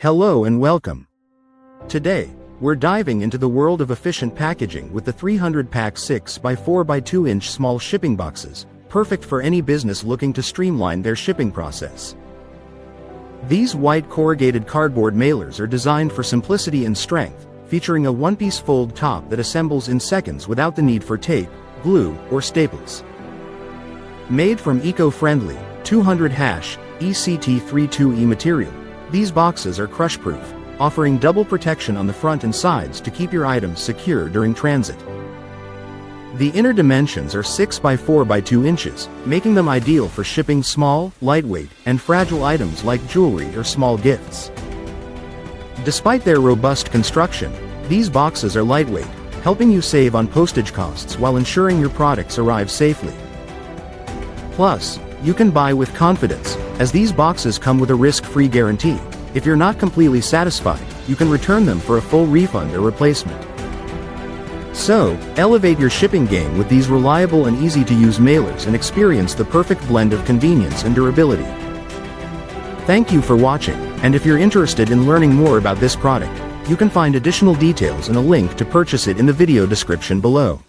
Hello and welcome. Today, we're diving into the world of efficient packaging with the 300-pack 6x4 by 2-inch small shipping boxes, perfect for any business looking to streamline their shipping process. These white corrugated cardboard mailers are designed for simplicity and strength, featuring a one-piece fold top that assembles in seconds without the need for tape, glue, or staples. Made from eco-friendly, 200 ECT32E material, these boxes are crush-proof, offering double protection on the front and sides to keep your items secure during transit. The inner dimensions are 6x4 by 2 inches, making them ideal for shipping small, lightweight, and fragile items like jewelry or small gifts. Despite their robust construction, these boxes are lightweight, helping you save on postage costs while ensuring your products arrive safely. Plus, you can buy with confidence, as these boxes come with a risk-free guarantee. If you're not completely satisfied, you can return them for a full refund or replacement. So, elevate your shipping game with these reliable and easy-to-use mailers and experience the perfect blend of convenience and durability. Thank you for watching, and if you're interested in learning more about this product, you can find additional details and a link to purchase it in the video description below.